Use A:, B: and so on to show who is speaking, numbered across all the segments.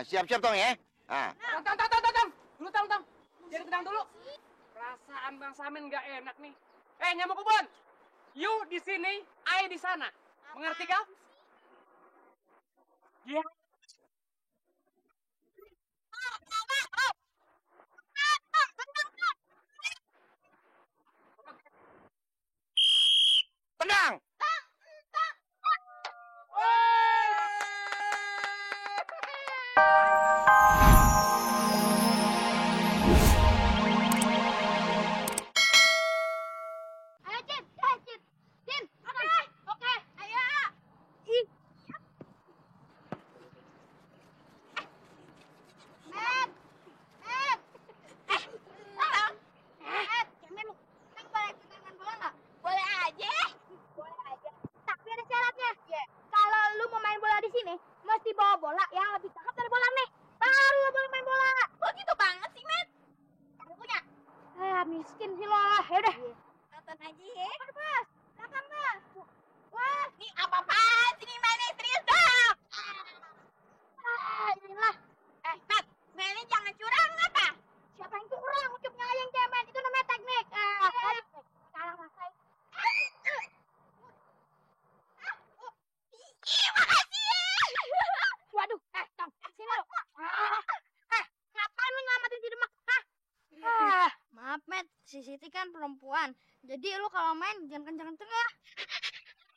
A: siap-siap Tong ya. Ah.
B: Tong. Dulu Tong. Jadi tenang dulu. Perasaan Bang Samin nggak enak nih. Nyamuk kebun. You di sini, I di sana. Mengerti kau? Iya.
A: Tenang.
C: Ayo, Cin. Cin. Oke. Ayo. Ih. Met. Cemen lu. Kan boleh ikutan main bola nggak? Boleh aja. Tapi ada syaratnya. Kalau lu mau main bola di sini, mesti bawa bola yang lebih cakep dari bola nih. Baru lu boleh main bola. Kok gitu banget sih, Met? Kamu punya? Miskin sih lo. Yaudah. Nonton aja ya. Bas. Belakang, Bas. Wah. Nih apa-apaan sini mainnya serius dong. Inilah. Met. Mainnya jangan curang apa? Siapa yang curang? Ucapnya aja yang cemen. Itu namanya teknik. Salah masai. Waduh, Tong, sini lo. Ngapain lu nyelamatin si Demak? Maaf, Met. Si Siti kan perempuan. Jadi lu kalau main jangan kenceng-kenceng ya.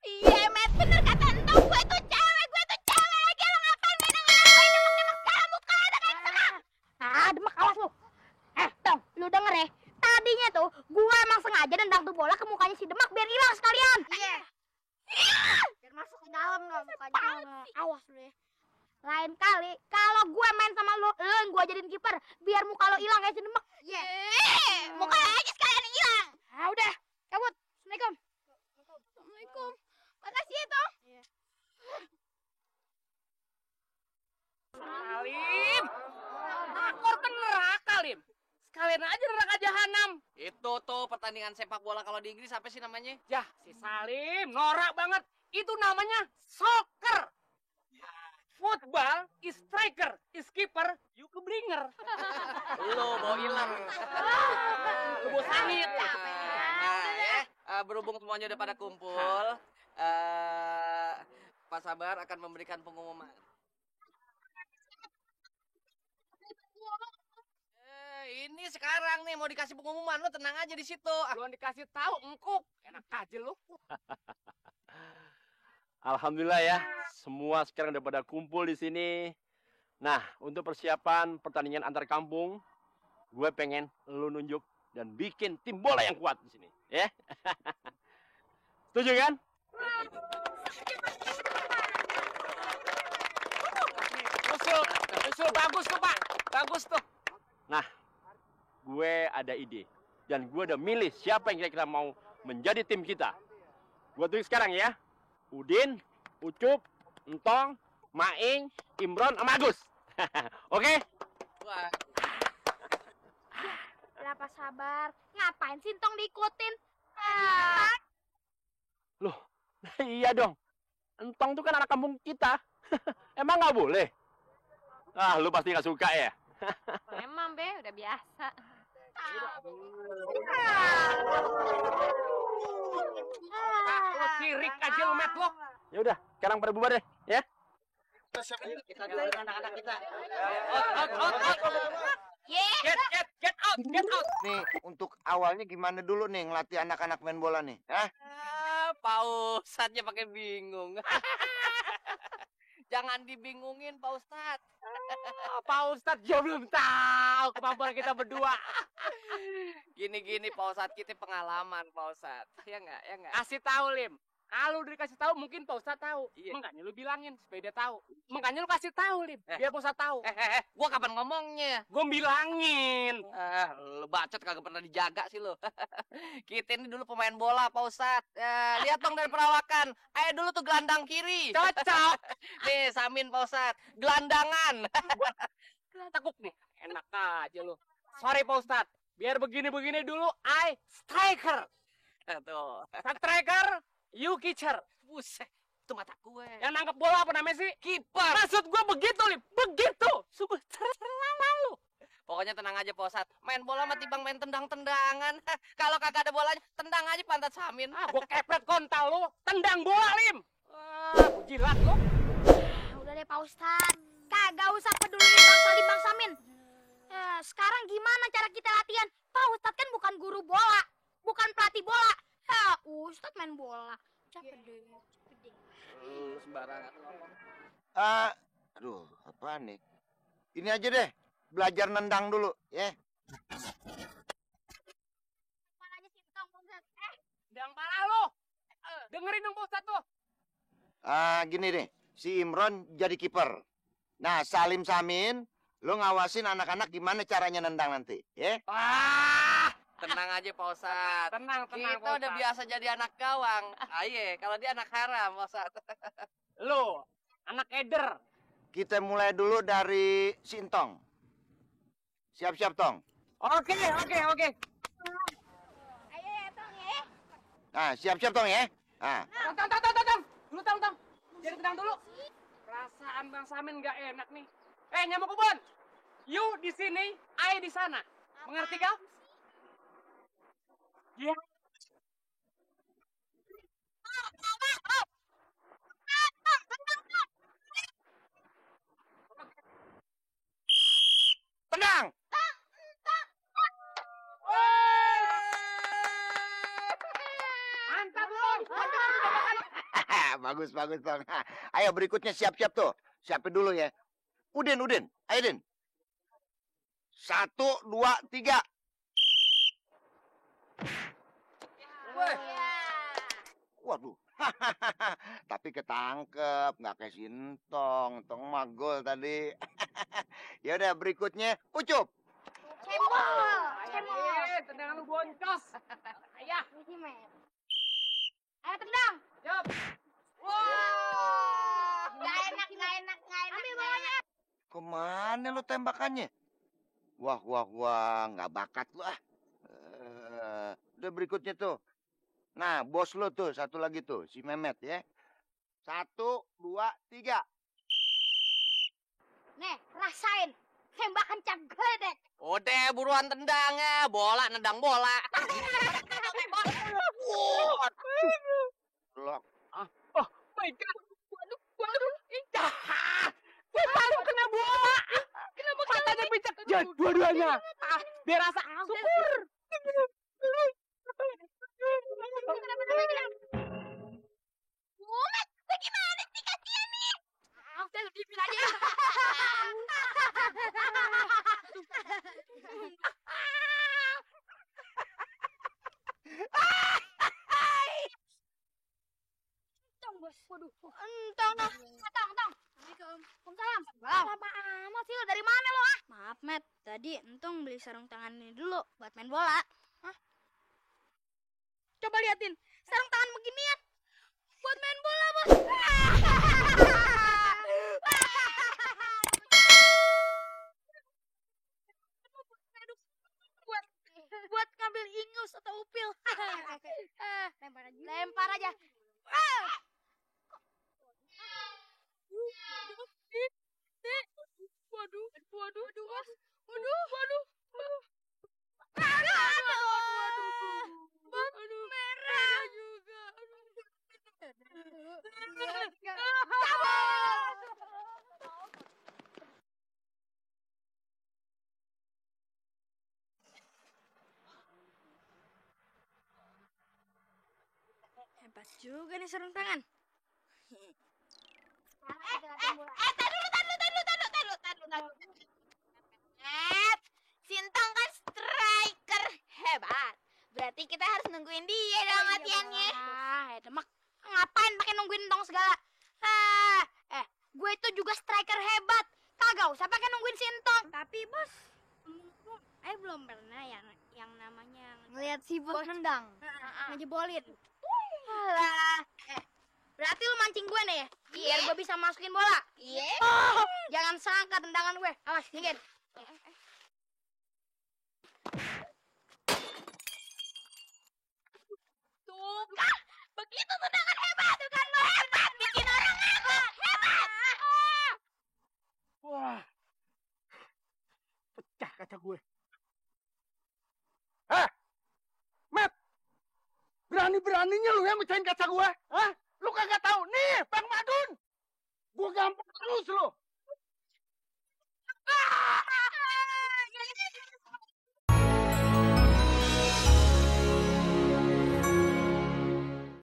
C: Iya, Met. Bener kata Entong. Gue tuh cewek lagi. Lu ngapain main ngelakuin Demak segala muka ada kayak setengah. Demak, awas lu. Tong, lu denger ya. Tadinya tuh, gue emang sengaja nendang tuh bola ke mukanya si Demak biar hilang sekalian. Iya. Biar masuk ke dalam dong mukanya. Awas lu ya. Lain kali, kalau gue main sama lu yang gue jadiin kiper, biar muka lo hilang kayak si Demak. Iya. Muka aja sekalian yang hilang. Udah, cabut. Assalamualaikum. Assalamualaikum. Makasih ya, Tong. Iya.
B: Salim. Akor kan neraka, Lim. Sekalian aja neraka jahanam.
D: Itu tuh pertandingan sepak bola kalau di Inggris apa sih namanya?
B: Yah, si Salim norak banget. Itu namanya soccer. Football is striker, is keeper, you keblinger.
D: Lo bawa hilang.
B: Lu bawa sangit.
D: Berhubung semuanya udah pada kumpul, Pak Sabar akan memberikan pengumuman. Ini sekarang nih mau dikasih pengumuman, lo tenang aja di situ.
B: Belum dikasih tahu, engkuk. Enak aja lu.
E: Alhamdulillah ya, semua sekarang udah pada kumpul di sini. Nah, untuk persiapan pertandingan antar kampung, gue pengen lu nunjuk dan bikin tim bola yang kuat di sini, ya. Setuju kan?
B: Usul bagus tuh, Pak. Bagus tuh.
E: Nah, gue ada ide dan gue udah milih siapa yang kira-kira mau menjadi tim kita. Gue tulis sekarang ya. Udin, Ucup, Entong, Maing, Imron, sama Agus. Oke?
D: Wah,
C: Berapa sabar? Ngapain sih Entong diikutin?
E: Loh, iya dong. Entong tuh kan anak kampung kita. Emang nggak boleh? Ah, lu pasti nggak suka ya?
F: Emang, Be, udah biasa.
B: Lu sirik aja lu, Met, lo.
E: Ya udah, sekarang pada bubar deh, ya.
D: kita dulu anak-anak kita.
B: Get out.
A: Nih, untuk awalnya gimana dulu nih ngelatih anak-anak main bola nih? Hah?
D: Pak Ustadznya pakai bingung. Jangan dibingungin, Pak Ustadz.
B: Pak Ustadz dia belum tahu kemampuan kita berdua.
D: Gini-gini, Pak Ustadz, kita pengalaman, Pak Ustadz. Ya nggak?
B: Kasih tahu, Lim. Kalau udah dikasih tahu mungkin Pak Ustadz tahu.
D: Iya.
B: Makanya lu bilangin supaya dia tahu. Makanya lu kasih tahu, Lim. Biar Pak Ustadz tahu.
D: Gua kapan ngomongnya?
B: Gua bilangin.
D: Lu bacot kagak pernah dijaga sih lu. Kita ini dulu pemain bola, Pak Ustadz. Lihat dong dari perawakan. Ayo dulu tuh gelandang kiri.
B: Cocok.
D: Nih, Samin, Pak Ustadz. Gelandangan.
B: Tekuk nih. Enak aja lu. Sorry Pak Ustadz. Biar begini-begini dulu, I striker.
D: Tuh.
B: Striker, you catcher.
D: Buset. Itu mata gue.
B: Yang nangkep bola apa namanya sih?
D: Kiper.
B: Maksud gue begitu, Lim. Begitu. Sungguh terlalu lu.
D: Pokoknya tenang aja Pak Ustadz. Main bola mah timbang main tendang-tendangan. Kalau kagak ada bolanya, tendang aja pantat Samin.
B: Ah, gue kepret kontal lu. Tendang bola, Lim. Wah, jilat lu.
C: Udah deh Pak Ustadz, kagak usah peduliin Bang Salim, Bang Samin. Sekarang gimana cara kita latihan? Pak Ustadz kan bukan guru bola, bukan pelatih bola. Ustadz main bola. Capek deh.
D: Lu sembarangan.
A: Aduh, apaan nih? Ini aja deh, belajar nendang dulu, ya.
C: Palanya Sintong, Pak Ustadz.
B: Tendang pala lu. Dengerin dong Pak Ustadz tuh.
A: Gini deh, si Imron jadi kiper. Nah, Salim Samin, lu ngawasin anak-anak gimana caranya nendang nanti, ya?
B: Wah,
D: Tenang aja Pak Ustadz.
B: tenang, tenang.
D: Kita udah biasa jadi anak gawang. Aye, kalau dia anak haram Pak Ustadz.
B: Lu, anak eder.
A: Kita mulai dulu dari Sintong. Siap-siap, Tong.
B: Oke.
C: Ayo ya, Tong ya.
A: Nah, siap-siap, Tong, ya. Nah,
B: Tong. Dulu, Tong. Jadi tenang dulu. Perasaan Bang Samin nggak enak nih. Nyamuk kebun. You di sini, I di sana. Mengerti kau? Iya.
A: tenang.
B: Mantap, Tong.
A: Bagus, Tong. Ayo, berikutnya siap-siap tuh. Siapin dulu ya. Udin. Ayo, Din. 1, 2, 3. Waduh. Tapi ketangkep, nggak kayak Sintong. Tong mah gol tadi. Ya udah, berikutnya Ucup.
C: Cebol.
B: Tendangan lu boncos. Ayah.
C: Ini men. Ayo tendang.
B: Yup.
C: Nggak enak. Ambil bolanya.
A: Kemana lu tembakannya? Wah, nggak bakat lu ah. Udah berikutnya tuh. Nah, bos lu tuh, satu lagi tuh, si Mehmet ya. 1, 2, 3.
C: Nih, rasain. Tembakan cap gledek.
D: Udah buruan tendangnya. Bola nendang bola.
A: Blok.
B: My God. Waduh. Indah. Gue baru kena bola. Kenapa matanya picak? Dua-duanya. Biar rasa syukur.
C: Mumet, bagaimana sih kasihan nih? Udah dipin aja. Entong, Bos. Waduh. Entong. Assalamualaikum. Waalaikumsalam. Lama amat sih lo, dari mana lo ah? Maaf, Met. Tadi Entong beli sarung tangan ini dulu buat main bola. Hah? Coba liatin, sarung tangan beginian buat main bola, Bos. buat ngambil ingus atau upil. Lempar aja. Waduh. Merah juga. Hebat juga nih sarung tangan.
G: Sintang kan striker hebat. Berarti kita harus nungguin dia dong latihannya.
C: Demak. Ngapain pakai nungguin Entong segala? Gue itu juga striker hebat. Kagak usah pakai nungguin Sintong. Tapi bos, belum pernah yang namanya
G: Ngeliat si bos nendang.
C: ngejebolin. Alah. Berarti lu mancing gue nih ya? Biar gue bisa masukin bola.
G: Iya.
C: Jangan sangka tendangan gue. Awas, dikit.
G: Tuh kan, begitu tendangan hebat. Tuh kan lo hebat bikin
H: kaca gue. Heh, Matt, berani-beraninya lu yang mecahin kaca gue? Hah? Lu kagak tahu? Nih, Bang Madun. Gue gampang terus lu. Ah!